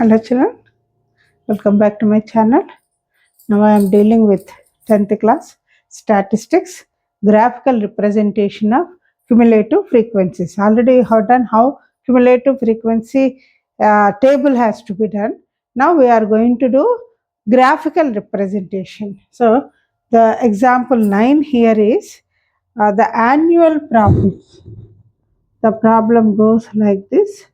Hello children, welcome back to my channel. Now I am dealing with 10th class statistics, graphical representation of cumulative frequencies. Already you have done how cumulative frequency table has to be done. Now we are going to do graphical representation. So the example 9 here is the annual profits. The problem goes like this.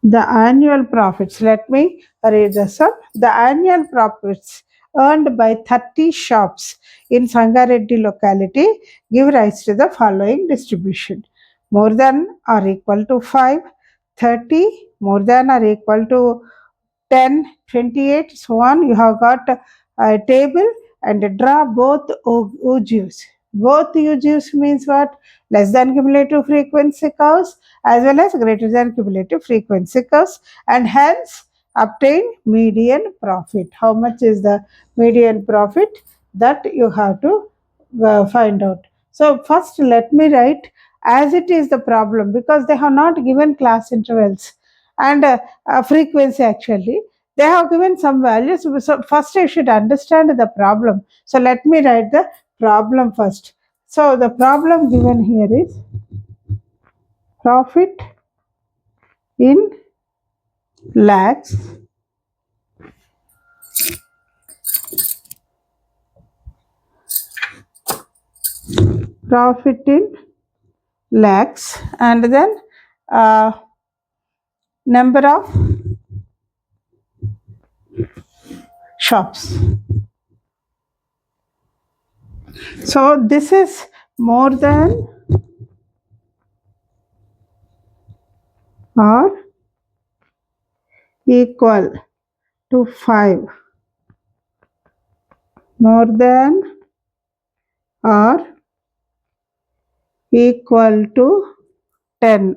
The annual profits, let me read this up. The annual profits earned by 30 shops in Sangareddy locality give rise to the following distribution. More than or equal to 5, 30, more than or equal to 10, 28, so on. You have got a table and draw both UGs. Both UGs means what? Less than cumulative frequency curves as well as greater than cumulative frequency curves, and hence obtain median profit. How much is the median profit? That you have to find out. So first let me write as it is the problem, because they have not given class intervals and frequency. Actually they have given some values, so first I should understand the problem. So let me write the problem first. So the problem given here is profit in lakhs profit in lakhs, and then number of shops. So this is more than or equal to 5, more than or equal to 10,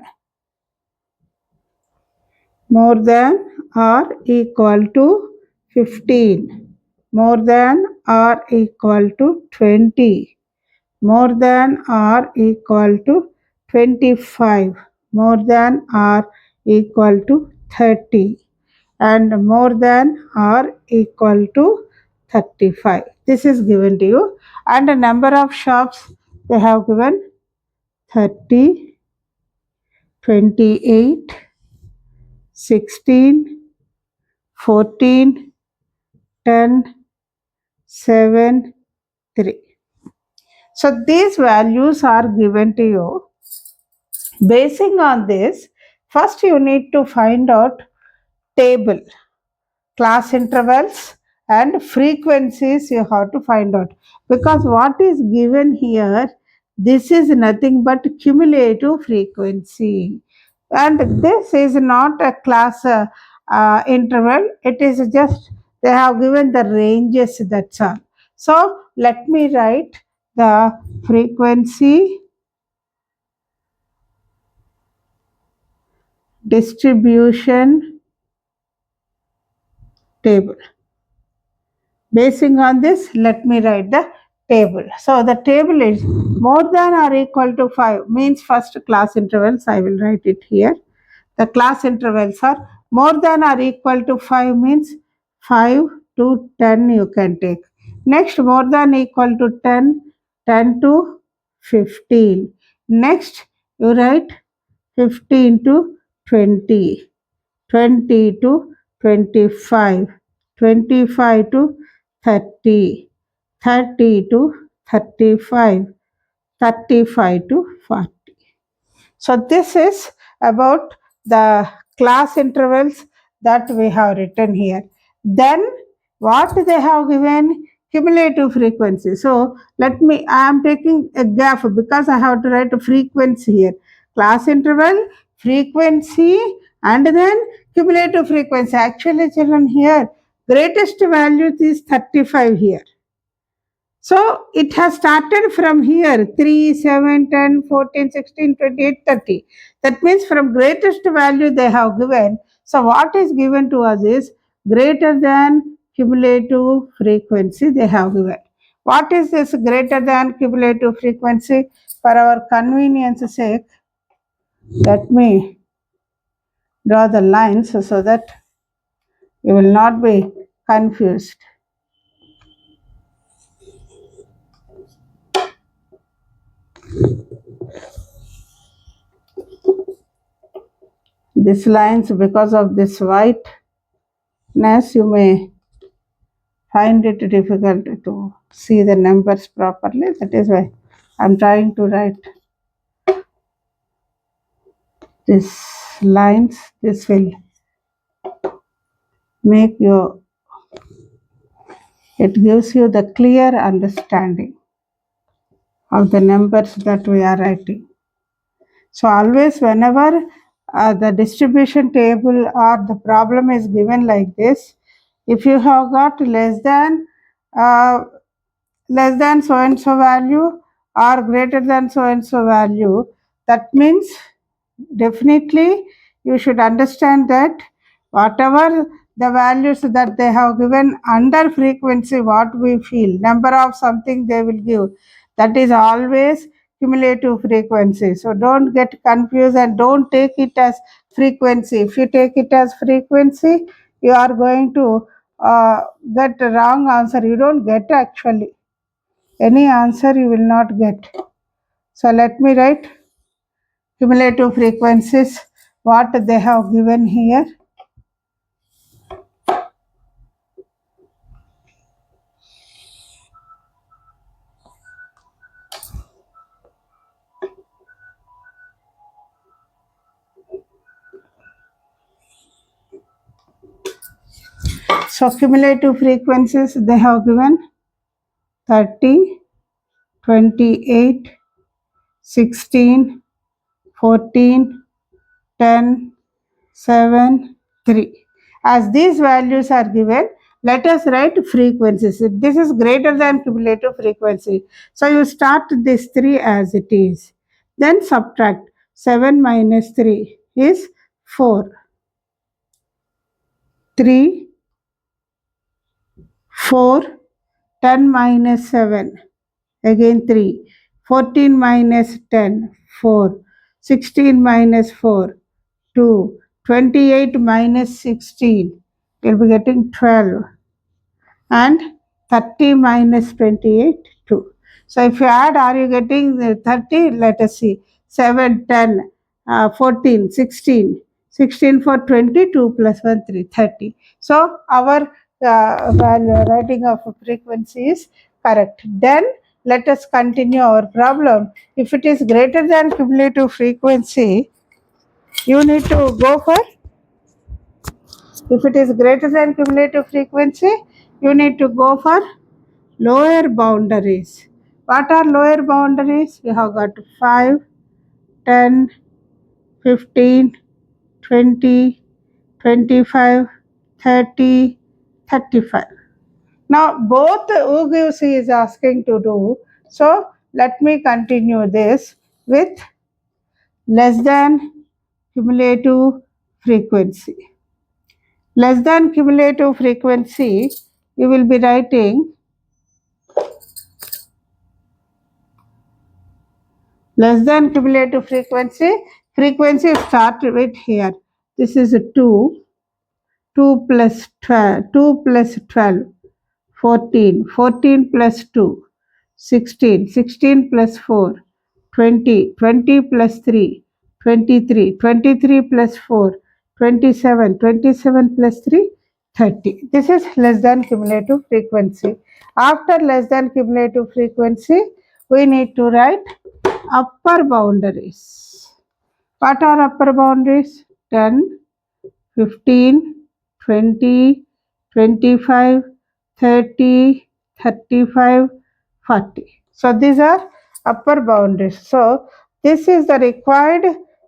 more than or equal to 15, more than or equal to 20, more than or equal to 25, more than or equal to 30, and more than or equal to 35. This is given to you, and a number of shops they have given 30, 28, 16, 14, 10, 7, 3. So these values are given to you. Basing on this, first you need to find out table, class intervals and frequencies you have to find out, because what is given here, this is nothing but cumulative frequency, and this is not a class interval. It is just they have given the ranges, that's all. So let me write the frequency distribution table. Basing on this, let me write the table. So the table is more than or equal to 5 means first class intervals. I will write it here. The class intervals are more than or equal to 5 means 5 to 10 you can take. Next, more than equal to 10, 10 to 15. Next, you write 15 to 20, 20 to 25, 25 to 30, 30 to 35, 35 to 40. So this is about the class intervals that we have written here. Then what they have given? Cumulative frequency. So I am taking a graph because I have to write a frequency here. Class interval, frequency, and then cumulative frequency. Actually children, here greatest value is 35 here. So it has started from here 3, 7, 10, 14, 16, 28, 30. That means from greatest value they have given. So what is given to us is greater than cumulative frequency they have given. What is this greater than cumulative frequency? For our convenience sake, let me draw the lines so that you will not be confused. These lines, because of this whiteness, you may find it difficult to see the numbers properly. That is why I'm trying to write these lines. This will make you, it gives you the clear understanding of the numbers that we are writing. So always whenever the distribution table or the problem is given like this, if you have got uh, less than so and so value or greater than so and so value, that means definitely you should understand that whatever the values that they have given under frequency, what we feel number of something they will give, that is always cumulative frequency. So don't get confused and don't take it as frequency. If you take it as frequency, you are going to get a wrong answer. You don't get actually any answer, you will not get. So let me write cumulative frequencies what they have given here. So cumulative frequencies they have given 30, 28, 16, 14, 10, 7, 3. As these values are given, let us write frequencies. This is greater than cumulative frequency. So you start this 3 as it is. Then subtract 7 minus 3 is 4. 3, 4, 10 minus 7, again 3, 14 minus 10, 4, 16 minus 4, 2, 28 minus 16, you'll be getting 12, and 30 minus 28, 2. So if you add, are you getting the 30? Let us see. 7, 10, 14, 16. 16 for 22 plus 1, 3, 30. So our writing of frequency is correct. Then let us continue our problem. If it is greater than cumulative frequency, you need to go for, if it is greater than cumulative frequency, you need to go for lower boundaries. What are lower boundaries? You have got 5, 10, 15, 20, 25, 30, 35. Now both UGC is asking to do. So let me continue this with less than cumulative frequency. Less than cumulative frequency, you will be writing less than cumulative frequency. Frequency start with here. This is 2, 2 plus 12, 2 plus 12, 14, 14 plus 2, 16, 16 plus 4, 20, 20 plus 3, 23, 23 plus 4, 27, 27 plus 3, 30. This is less than cumulative frequency. After less than cumulative frequency, we need to write upper boundaries. What are upper boundaries? 10, 15, 20, 25, 30, 35, 40. So these are upper boundaries. So this is the required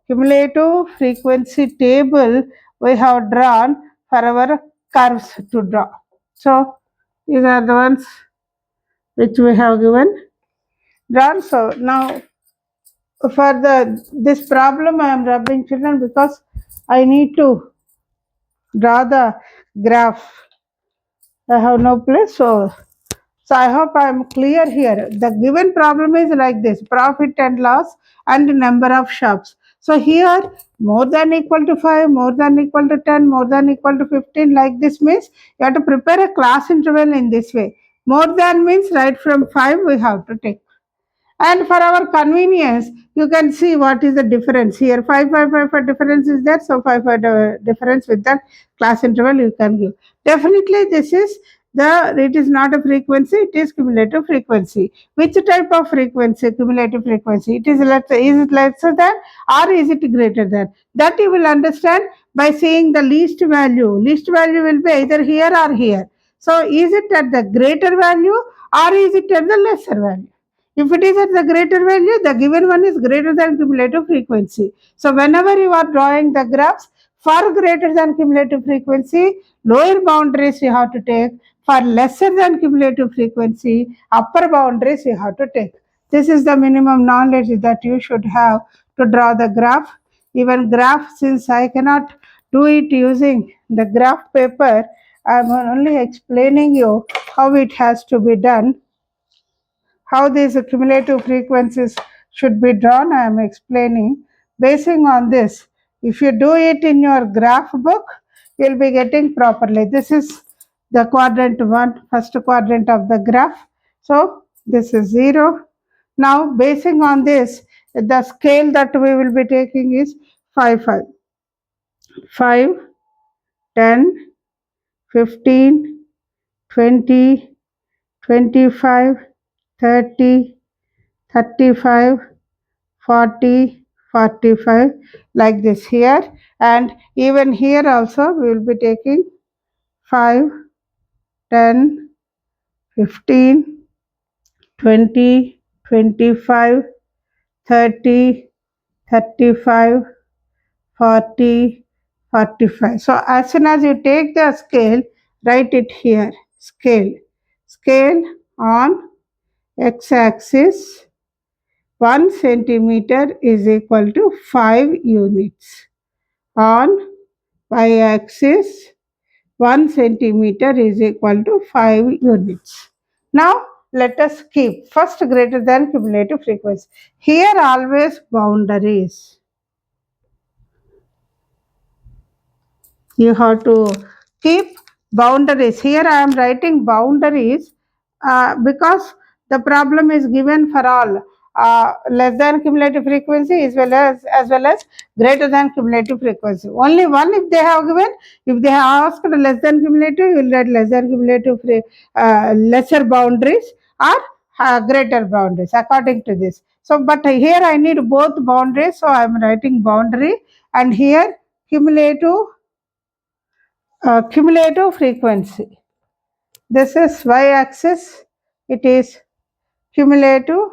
cumulative frequency table we have drawn for our curves to draw. So these are the ones which we have given drawn. So now for this problem I am rubbing children because I need to draw the graph. I have no place, so I hope I am clear here. The given problem is like this: profit and loss and number of shops. So here more than equal to 5, more than equal to 10, more than equal to 15, like this means you have to prepare a class interval in this way. More than means right from 5 we have to take. And for our convenience, you can see what is the difference here. 5 difference is there, so 5 difference with that class interval you can give. Definitely, it is not a frequency; it is cumulative frequency. Which type of frequency? Cumulative frequency. Is it lesser than or is it greater than? That you will understand by seeing the least value. Least value will be either here or here. So, is it at the greater value or is it at the lesser value? If it is at the greater value, the given one is greater than cumulative frequency. So whenever you are drawing the graphs for greater than cumulative frequency, lower boundaries you have to take. For lesser than cumulative frequency, upper boundaries you have to take. This is the minimum knowledge that you should have to draw the graph. Even graph, since I cannot do it using the graph paper, I am only explaining you how it has to be done. How these cumulative frequencies should be drawn, I am explaining. Basing on this, if you do it in your graph book, you will be getting properly. This is the quadrant 1, first quadrant of the graph. So this is 0. Now basing on this, the scale that we will be taking is 5, 5, 5, 10, 15, 20, 25, 30, 35, 40, 45, like this here. And even here also we will be taking 5, 10, 15, 20, 25, 30, 35, 40, 45. So as soon as you take the scale, write it here. Scale on x-axis 1 centimeter is equal to 5 units. On y-axis 1 centimeter is equal to 5 units. Now let us keep first greater than cumulative frequency. Here always boundaries. You have to keep boundaries. Here I am writing boundaries because the problem is given for all. Less than cumulative frequency as well as greater than cumulative frequency. Only one if they have given. If they have asked less than cumulative, you will write less than cumulative lesser boundaries or greater boundaries according to this. So, but here I need both boundaries, so I am writing boundary, and here cumulative frequency. This is y-axis. It is cumulative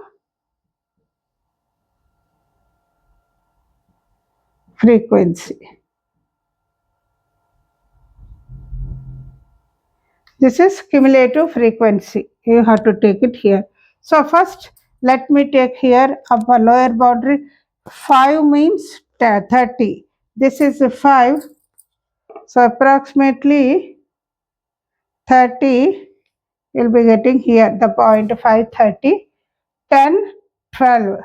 frequency. This is cumulative frequency. You have to take it here. So first, let me take here upper lower boundary. 5 means 30. This is 5. So approximately 30. You'll be getting here the point 5, 30. 10, 12.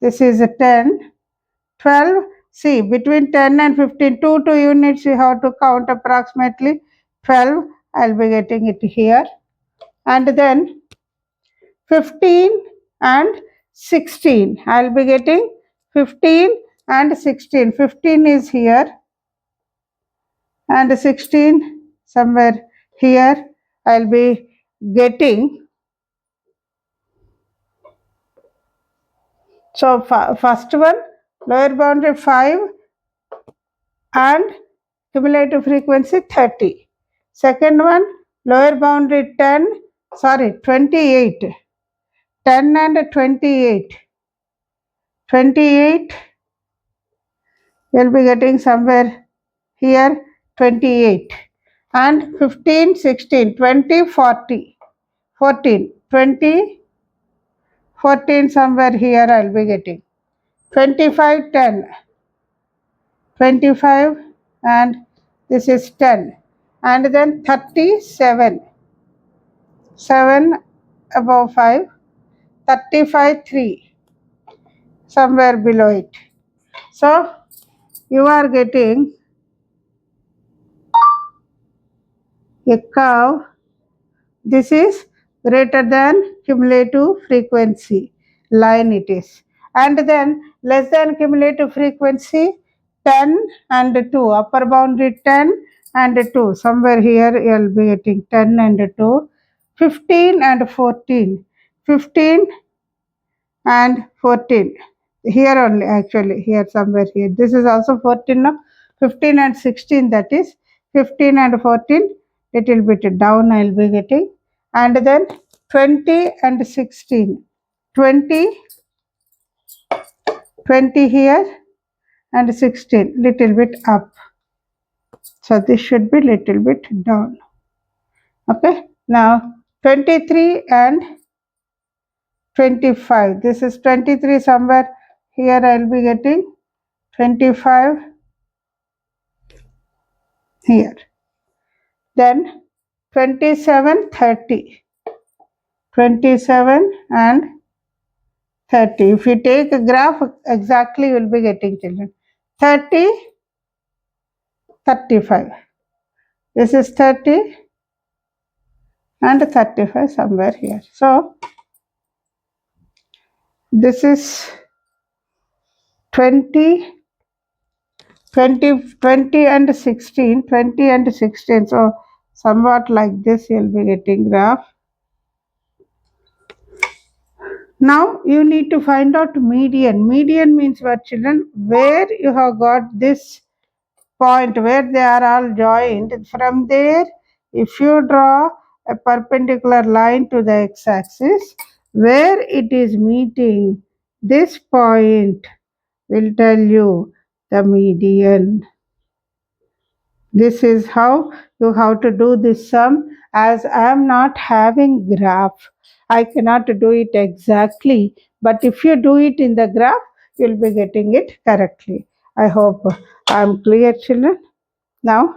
This is a 10. 12. See, between 10 and 15, 2 units you have to count approximately 12. I'll be getting it here. And then 15 and 16. I'll be getting 15 and 16. 15 is here and 16 somewhere here. I'll be getting. So first one, lower boundary 5 and cumulative frequency 30. Second one, lower boundary 28. 10 and 28. 28, we'll be getting somewhere here 28. And 15, 16, 20, 40. 14, 20, 14 somewhere here I'll be getting. 25, 10. 25 and this is 10. And then 37. 7 above 5. 35, 3. Somewhere below it. So you are getting a curve. This is greater than cumulative frequency line it is. And then less than cumulative frequency 10 and 2. Upper boundary 10 and 2. Somewhere here you will be getting 10 and 2. 15 and 14. 15 and 14. Here only actually. Here somewhere here. This is also 14 now. 15 and 16, that is 15 and 14. Little bit down I will be getting. And then 20 and 16. 20 here and 16 little bit up. So this should be little bit down. Okay. Now 23 and 25. This is 23 somewhere here I will be getting 25 here. Then 27, 30. 27 and 30. If you take a graph exactly you will be getting children. 30, 35. This is 30 and 35 somewhere here. So this is 20, 20 and 16, 20 and 16. So somewhat like this you will be getting graph. Now you need to find out median. Median means what children? Where you have got this point where they are all joined. From there, if you draw a perpendicular line to the x-axis, where it is meeting, this point will tell you the median. This is how you have to do this sum. As I am not having graph, I cannot do it exactly, but if you do it in the graph, you will be getting it correctly. I hope I am clear, children. Now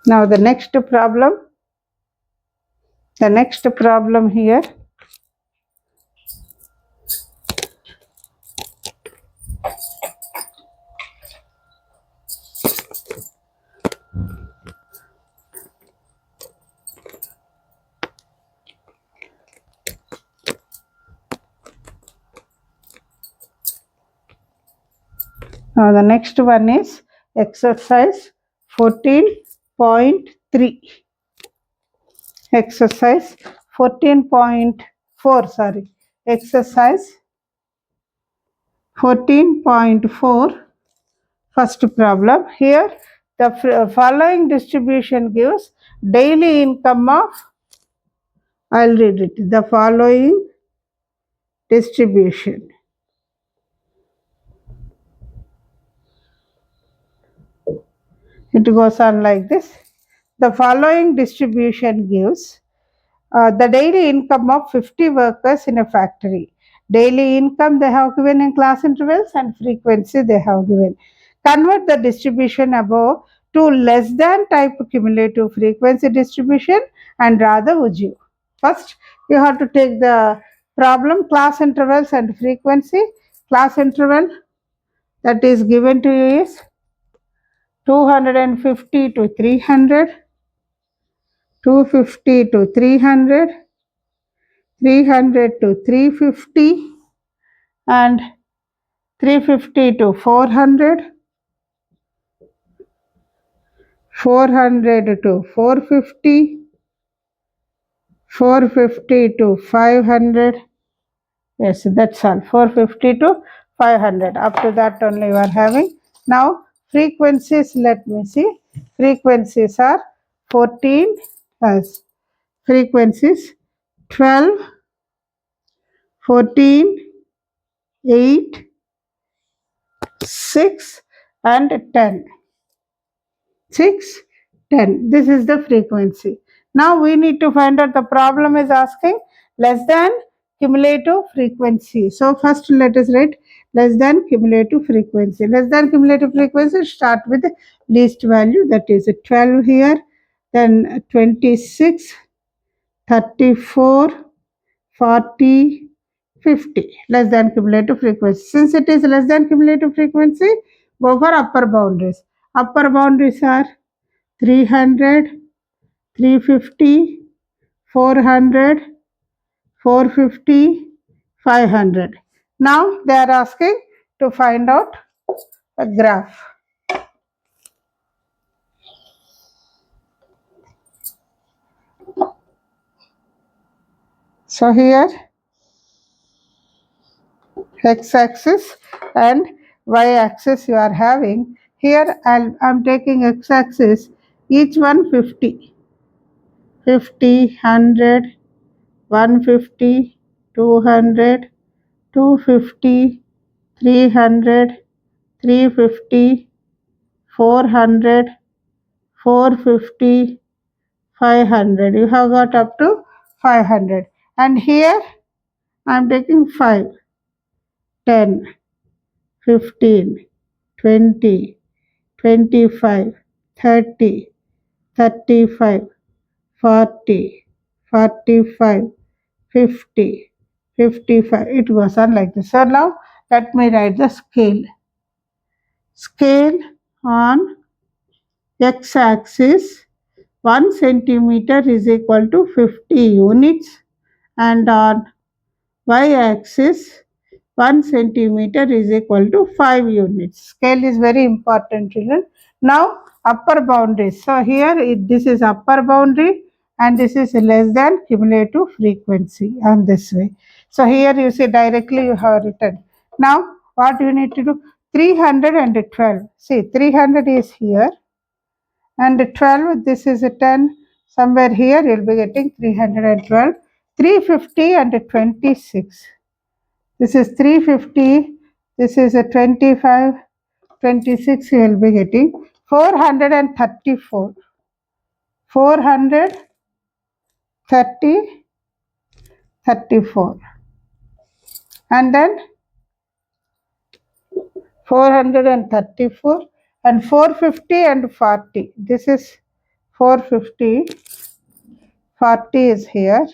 the next problem here. Now the next one is exercise 14.3. Exercise 14.4, sorry. Exercise 14.4, first problem. Here the following distribution gives daily income of, I'll read it. The following distribution. It goes on like this. The following distribution gives the daily income of 50 workers in a factory. Daily income they have given in class intervals and frequency they have given. Convert the distribution above to less than type cumulative frequency distribution and rather would you. First, you have to take the problem class intervals and frequency. Class interval that is given to you is 250 to 300, 250 to 300, 300 to 350, and 350 to 400, 400 to 450, 450 to 500. Yes, that's all. 450 to 500. Up to that only you are having. Now frequencies, let me see. Frequencies are 14 as frequencies 12, 14, 8, 6 and 10. 6, 10. This is the frequency. Now we need to find out, the problem is asking less than cumulative frequency. So first let us write less than cumulative frequency. Less than cumulative frequency, start with the least value, that is 12 here. then 26, 34, 40, 50, less than cumulative frequency. Since it is less than cumulative frequency, go for upper boundaries. Upper boundaries are 300, 350, 400, 450, 500. Now they are asking to find out a graph. So here x-axis and y-axis you are having. Here I'm taking x-axis, each one 50, 50, 100, 150, 200, 250, 300, 350, 400, 450, 500. You have got up to 500. And here I am taking 5, 10, 15, 20, 25, 30, 35, 40, 45, 50, 55. It goes on like this. So now let me write the scale. Scale on x-axis 1 centimeter is equal to 50 units, and on y-axis 1 centimeter is equal to 5 units. Scale is very important, children. Now upper boundaries. So here this is upper boundary and this is less than cumulative frequency on this way. So here you see directly you have written. Now what you need to do? 312. See, 300 is here and 12, this is a 10. Somewhere here you will be getting 312. 350 and 26. This is 350, this is a 25, 26 you will be getting 434, 430, 34, and then 434 and 450 and 40. This is 450, 40 is here,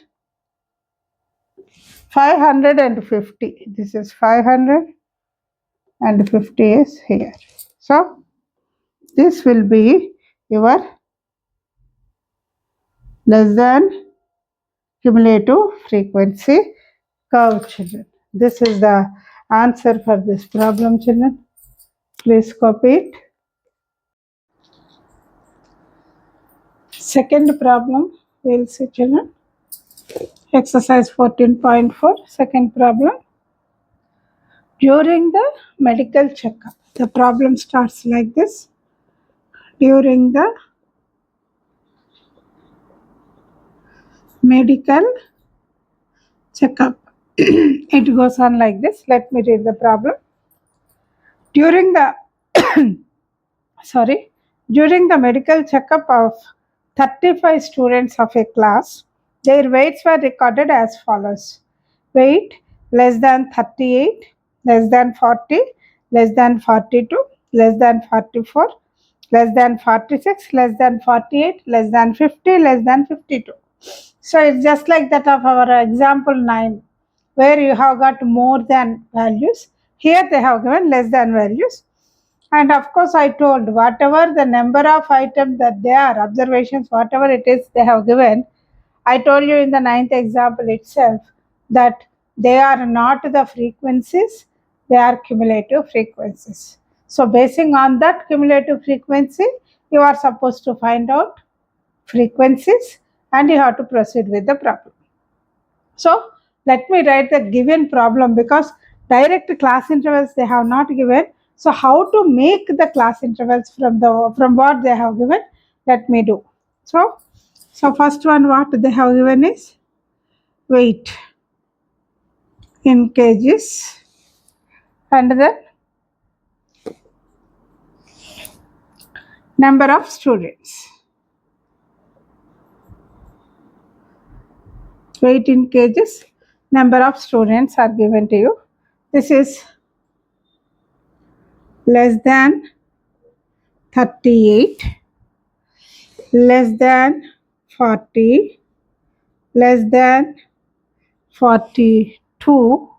550, this is 500 and 50 is here. So this will be your less than cumulative frequency curve, children. This is the answer for this problem, children. Please copy it. Second problem, we will see, children. Exercise 14.4, second problem. During the medical checkup, the problem starts like this. During the medical checkup, it goes on like this. Let me read the problem. During the during the medical checkup of 35 students of a class, their weights were recorded as follows. Weight less than 38, less than 40, less than 42, less than 44, less than 46, less than 48, less than 50, less than 52. So it's just like that of our example 9, where you have got more than values. Here they have given less than values. And of course, I told whatever the number of items that they are, observations, whatever it is they have given, I told you in the 9th example itself that they are not the frequencies, they are cumulative frequencies. So basing on that cumulative frequency, you are supposed to find out frequencies and you have to proceed with the problem. So let me write the given problem, because direct class intervals they have not given. So how to make the class intervals from what they have given, let me do. So first one what they have given is weight in kgs, and then number of students. Weight in kgs, number of students are given to you. This is less than 38, less than 40, less than 42,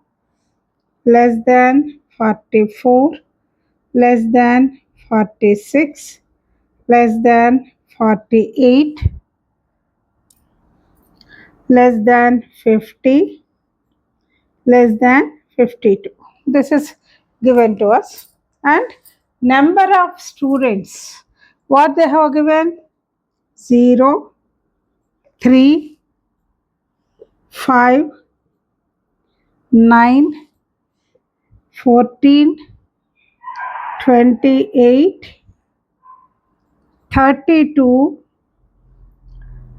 less than 44, less than 46, less than 48, less than 50, less than 52. This is given to us. And number of students, what they have given? 0, 3, 5, 9, 14, 28, 32,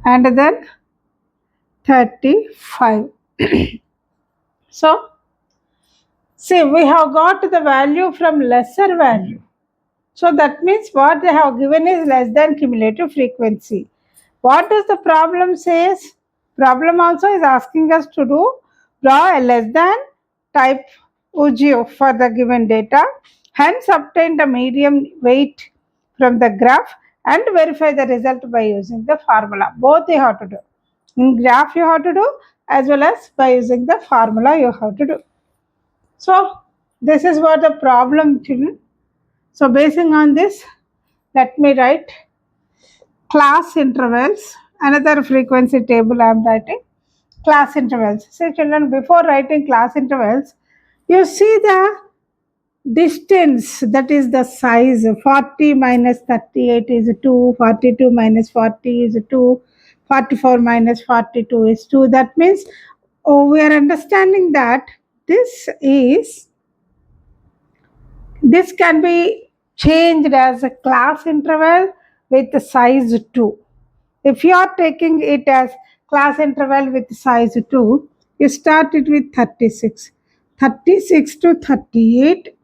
and then 35. So, see, we have got the value from lesser value. So that means what they have given is less than cumulative frequency. What does the problem says? Problem also is asking us to draw a less than type UGO for the given data, hence obtain the median weight from the graph and verify the result by using the formula. Both you have to do. In graph you have to do as well as by using the formula you have to do. So this is what the problem, children. So basing on this, let me write class intervals. Another frequency table I am writing. Class intervals. See children, before writing class intervals, you see the distance, that is the size. 40 minus 38 is 2, 42 minus 40 is 2, 44 minus 42 is 2. That means we are understanding that this can be changed as a class interval with the size 2. If you are taking it as class interval with size 2, you start it with 36. 36 to 38,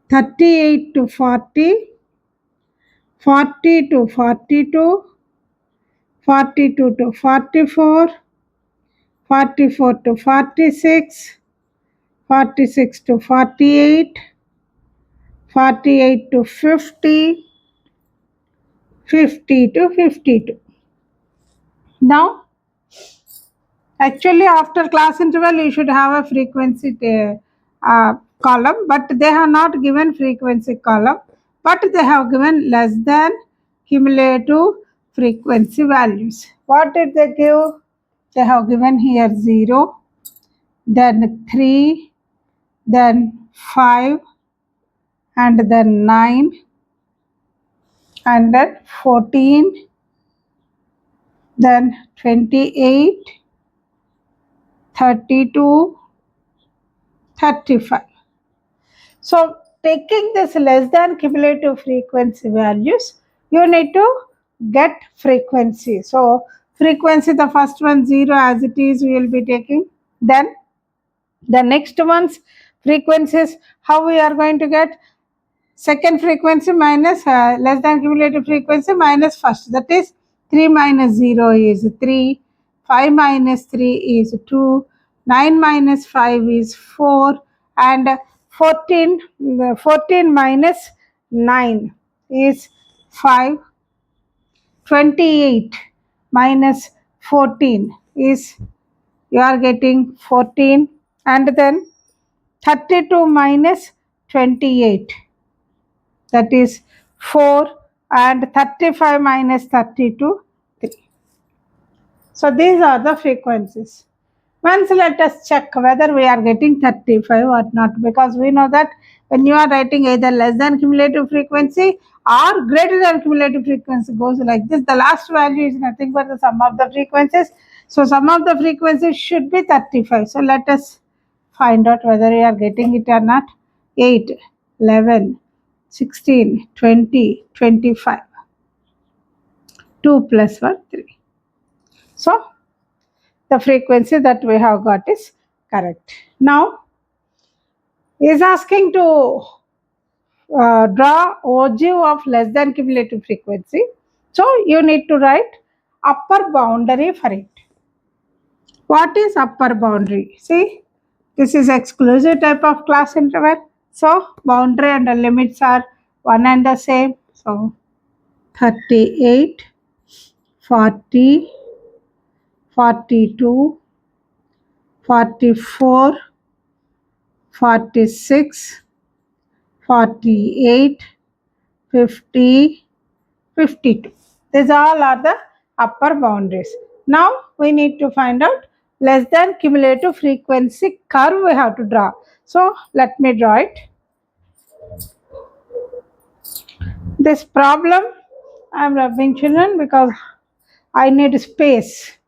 38 to 40, 40 to 42, 42 to 44, 44 to 46, 46 to 48, 48 to 50, 50 to 52. Now, actually after class interval you should have a frequency column, but they have not given frequency column, but they have given less than cumulative frequency values. What did they give? They have given here 0, then 3, then 5, and then 9, and then 14, then 28, 32, 35. So taking this less than cumulative frequency values, you need to get frequency. So frequency, the first one 0 as it is we will be taking. Then the next one's frequencies, how we are going to get? Second frequency minus less than cumulative frequency minus first, that is 3 minus 0 is 3, 5 minus 3 is 2, 9 minus 5 is 4, and 14 minus 9 is 5, 28 minus 14 is, you are getting 14, and then 32 minus 28, that is 4, and 35 minus 32, 3. So these are the frequencies. Once let us check whether we are getting 35 or not, because we know that when you are writing either less than cumulative frequency or greater than cumulative frequency goes like this, the last value is nothing but the sum of the frequencies. So sum of the frequencies should be 35. So let us find out whether we are getting it or not. 8, 11, 16, 20, 25. 2 plus 1, 3. So the frequency that we have got is correct. Now is asking to draw ogive of less than cumulative frequency. So you need to write upper boundary for it. What is upper boundary? See, this is exclusive type of class interval. So boundary and the limits are one and the same. So 38, 40, 42, 44, 46, 48, 50, 52. These all are the upper boundaries. Now we need to find out less than cumulative frequency curve we have to draw. So let me draw it. This problem I am rubbing children because I need space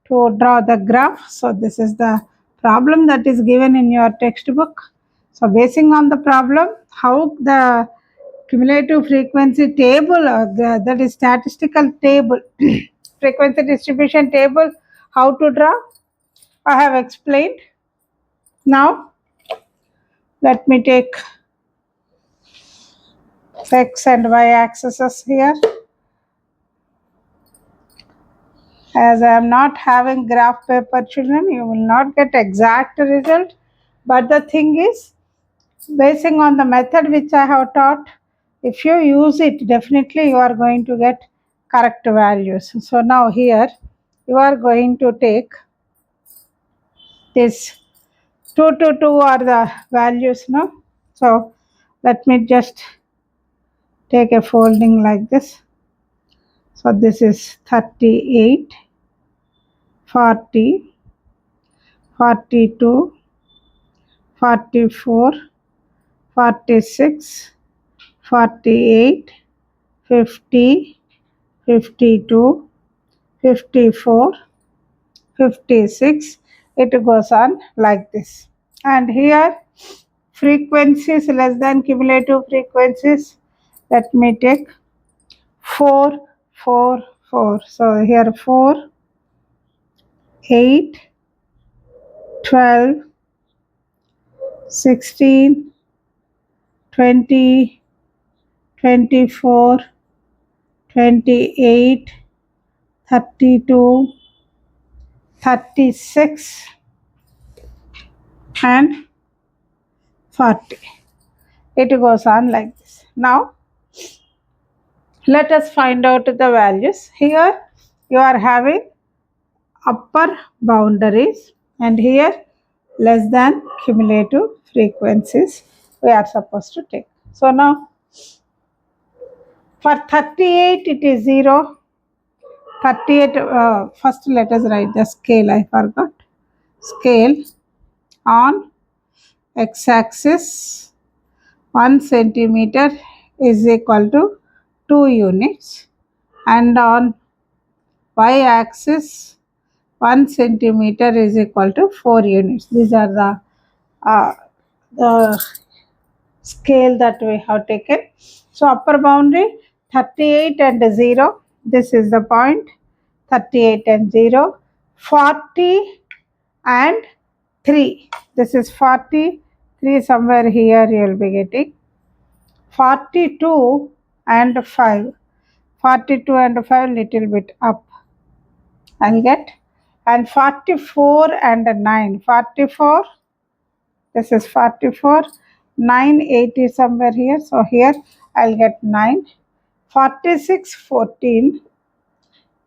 to draw the graph. So this is the problem that is given in your textbook. So basing on the problem, how the cumulative frequency table, that is statistical table, frequency distribution table, how to draw, I have explained. Now let me take x and y axes here. As I am not having graph paper, children, you will not get exact result. But the thing is, basing on the method which I have taught, if you use it, definitely you are going to get correct values. So now here you are going to take this 2 to 2 are the values now. So let me just take a folding like this. So this is 38, 40, 42, 44, 46, 48, 50, 52, 54, 56. It goes on like this. And here frequencies less than cumulative frequencies. Let me take 4, 4, 4. So here 4, 8, 12, 16, 20, 24, 28, 32, 36 and 40. It goes on like this. Now let us find out the values. Here you are having upper boundaries and here less than cumulative frequencies we are supposed to take. So now for 38 it is 0. 38, first let us write the scale, I forgot. Scale on x-axis 1 centimeter is equal to 2 units and on y-axis 1 centimeter is equal to 4 units. These are the scale that we have taken. So upper boundary 38 and 0, this is the point, 38 and 0, 40 and 3, this is 43, somewhere here you will be getting, 42 and 5, 42 and 5 little bit up I'll get, and 44 and 9, 44, this is 44, 9, 8 is somewhere here, so here I'll get 9, 46, 14,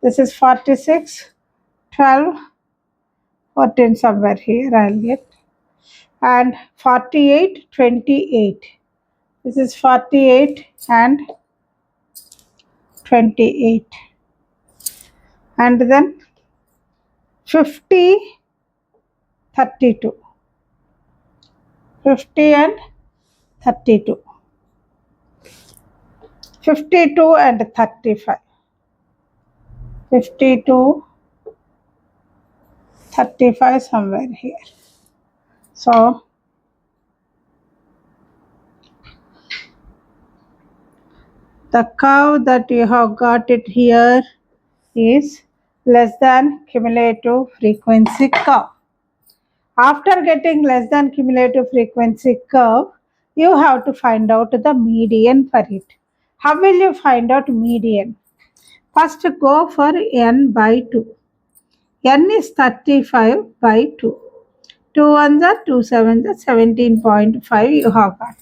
this is 46, 12, 14 somewhere here I'll get, and 48, 28, this is 48 and 28, and then 50, 32, 50 and 32, 52 and 35, 52, 35 somewhere here. So the curve that you have got it here is less than cumulative frequency curve. After getting less than cumulative frequency curve, you have to find out the median for it. How will you find out median? First go for n by 2. N is 35 by 2. 2 ones are 2 sevens are 17.5 you have got.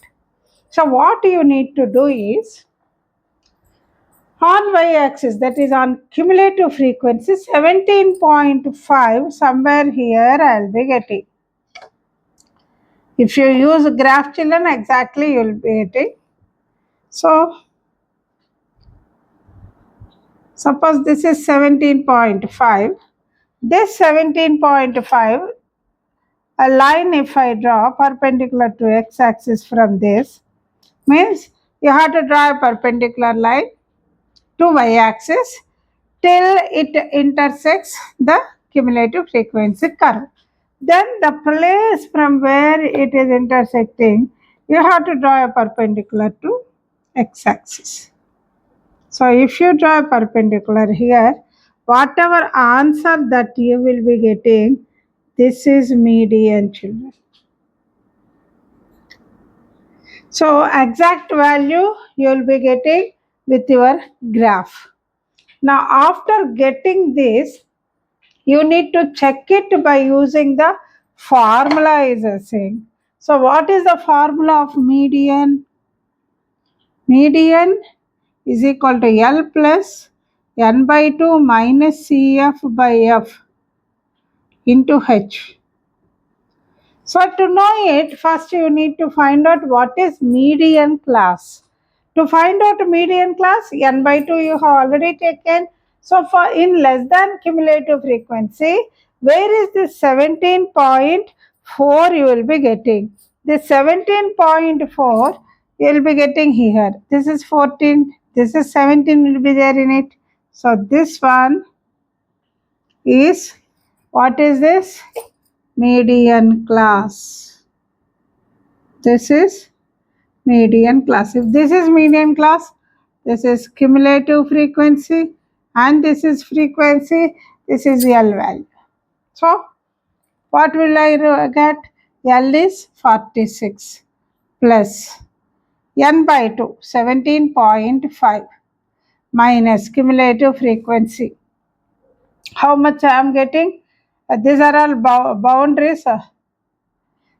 So what you need to do is, On y-axis, that is on cumulative frequency, 17.5, somewhere here I'll be getting. If you use graph, children, exactly you'll be getting. So, suppose this is 17.5. This 17.5, a line if I draw perpendicular to x-axis from this, means you have to draw a perpendicular line to y-axis till it intersects the cumulative frequency curve. Then the place from where it is intersecting, you have to draw a perpendicular to x-axis. So if you draw a perpendicular here, whatever answer that you will be getting, this is median, children. So exact value you will be getting with your graph. Now after getting this, you need to check it by using the formula is saying. So what is the formula of median? Median is equal to L plus n by 2 minus CF by F into H. So to know it, first you need to find out what is median class. To find out median class, n by 2 you have already taken. So for in less than cumulative frequency, where is this 17.4 you will be getting? This 17.4 you will be getting here. This is 14, this is 17 will be there in it. So this one is, what is this? Median class. This is median class. If this is median class, this is cumulative frequency and this is frequency, this is L value. So what will I get? L is 46 plus n by 2, 17.5 minus cumulative frequency. How much I am getting? These are all boundaries.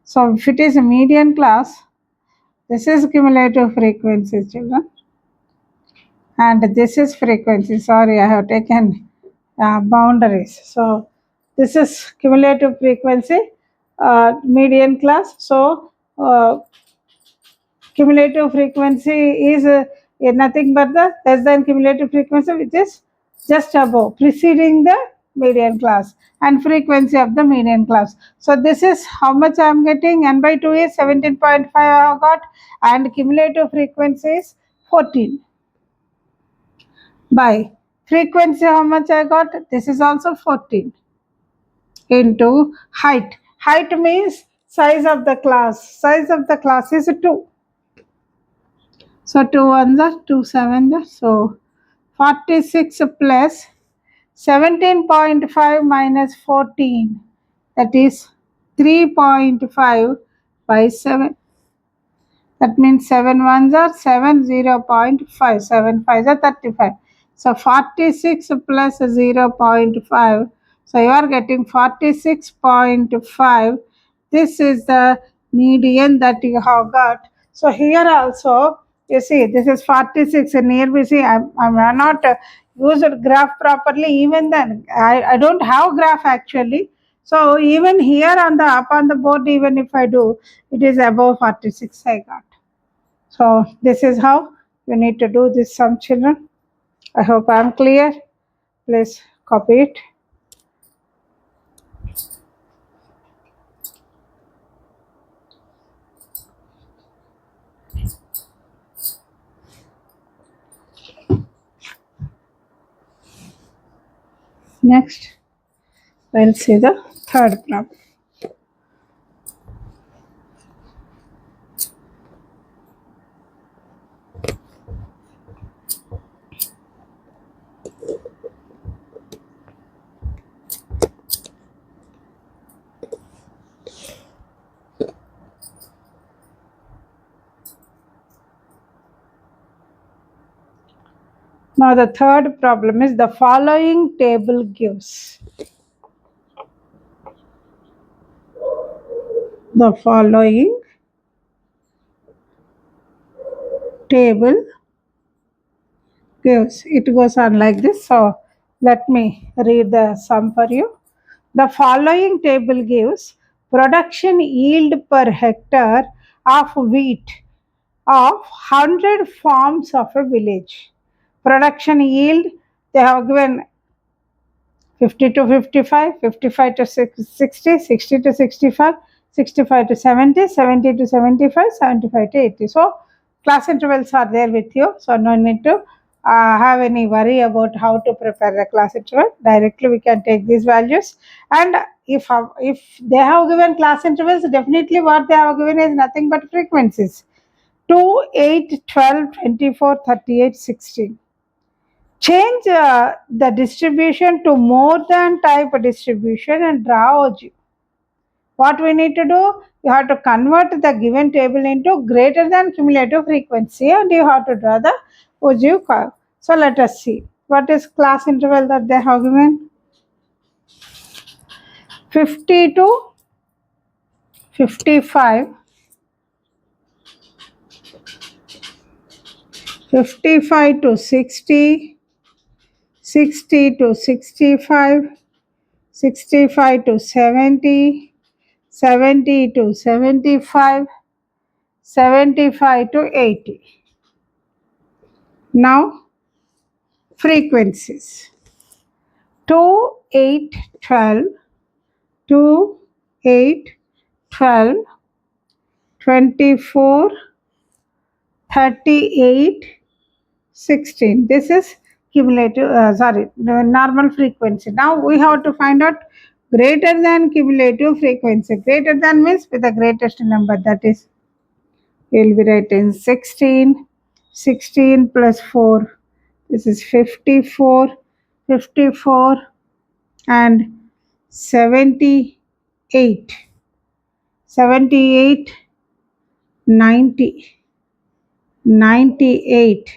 So if it is a median class, this is cumulative frequency, children. And this is frequency. Sorry, I have taken boundaries. So this is cumulative frequency, median class. So cumulative frequency is nothing but the less than cumulative frequency, which is just above, preceding the median class, and frequency of the median class. So this is how much I am getting. N by 2 is 17.5 I have got, and cumulative frequency is 14. By frequency, how much I got? This is also 14 into height. Height means size of the class. Size of the class is 2. So 2 ones are 2 sevens. So 46 plus 17.5 minus 14, that is 3.5 by 7. That means 7 ones are 7, 0.5, 7 5s are 35. So 46 plus 0.5. So you are getting 46.5. This is the median that you have got. So here also, you see, this is 46. And here we see, I'm not used graph properly. Even then, I don't have graph actually. So even here on the up on the board, even if I do, it is above 46 I got. So this is how you need to do this sum, children. I hope I am clear. Please copy it. Next, we'll see the third problem. Now the third problem is the following table gives. The following table gives, it goes on like this. So let me read the sum for you. The following table gives production yield per hectare of wheat of 100 farms of a village. Production yield, they have given 50 to 55, 55 to 60, 60 to 65, 65 to 70, 70 to 75, 75 to 80. So class intervals are there with you. So no need to have any worry about how to prepare the class interval. Directly we can take these values. And if they have given class intervals, definitely what they have given is nothing but frequencies. 2, 8, 12, 24, 38, 16. Change the distribution to more than type distribution and draw OG. What we need to do? You have to convert the given table into greater than cumulative frequency and you have to draw the OG curve. So let us see. What is class interval that they have given? 50 to 55, 55 to 60, 60 to 65, 65 to 70, 70 to 75, 75 to 80. Now frequencies 2, 8, 12, 2, 8, 12, 24, 38, 16. This is cumulative, the normal frequency. Now we have to find out greater than cumulative frequency. Greater than means with the greatest number, that is we'll be writing 16, 16 plus 4. This is 54, 54 and 78, 78, 90, 98,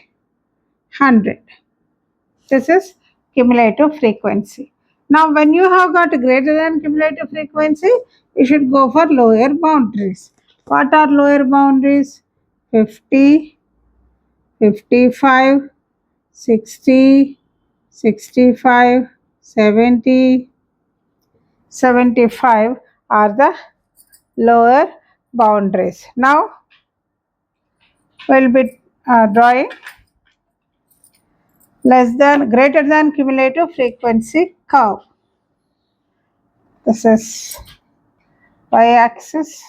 100. This is cumulative frequency. Now when you have got greater than cumulative frequency, you should go for lower boundaries. What are lower boundaries? 50, 55, 60, 65, 70, 75 are the lower boundaries. Now we'll be drawing greater than cumulative frequency curve. This is y-axis,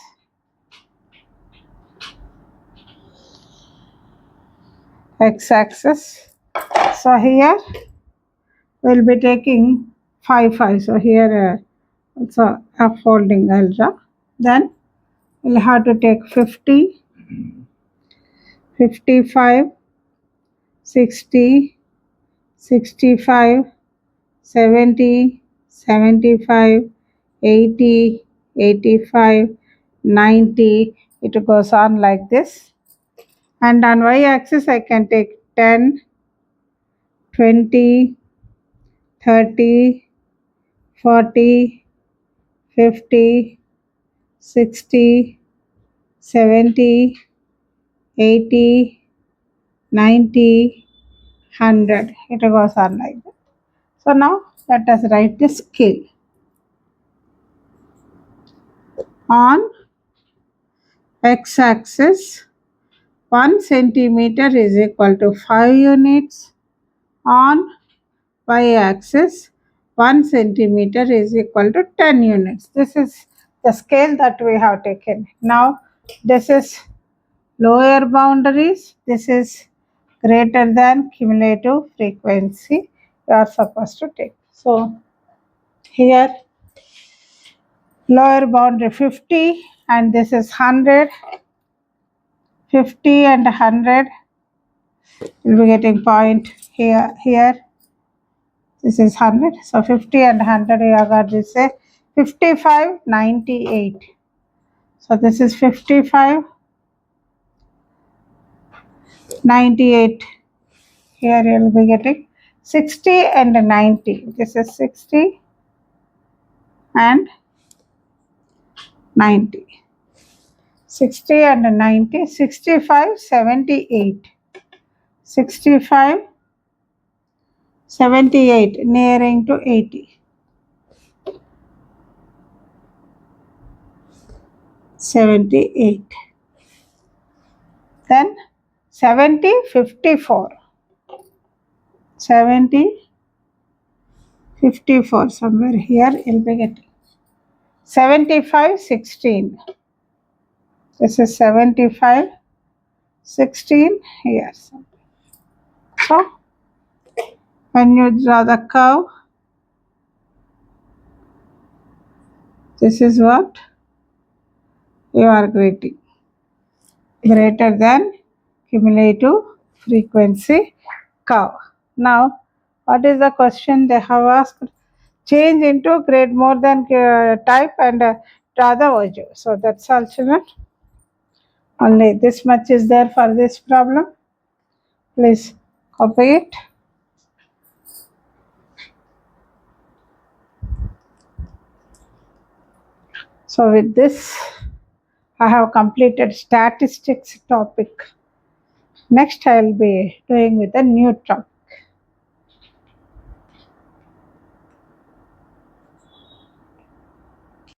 x-axis. So here we'll be taking 5, 5. So here also a folding I'll draw. Then we'll have to take 50, 55, 60, 65, 70, 75, 80, 85, 90. It goes on like this. And on y-axis I can take 10, 20, 30, 40, 50, 60, 70, 80, 90, 100. It goes on like that. So now let us write the scale. On x-axis, 1 centimeter is equal to 5 units. On y-axis, 1 centimeter is equal to 10 units. This is the scale that we have taken. Now this is lower boundaries. This is greater than cumulative frequency you are supposed to take. So here lower boundary 50 and this is 100, 50 and 100. We'll be getting point here. This is 100. So 50 and 100 we have got this 55, 98. So this is 55, 98. Here you will be getting 60 and 90. This is 60 and 90. 60 and 90. 65, 78. 65, 78 nearing to 80. 78. Then 70 54. 70 54 somewhere here you'll be getting. 75 16. This is 75 16 here. So when you draw the curve, this is what you are getting. Greater than cumulative frequency curve. Now, what is the question they have asked? Change into grade more than type and draw the value. So that's all, children. Only this much is there for this problem. Please copy it. So with this, I have completed statistics topic. Next, I will be doing with a new topic.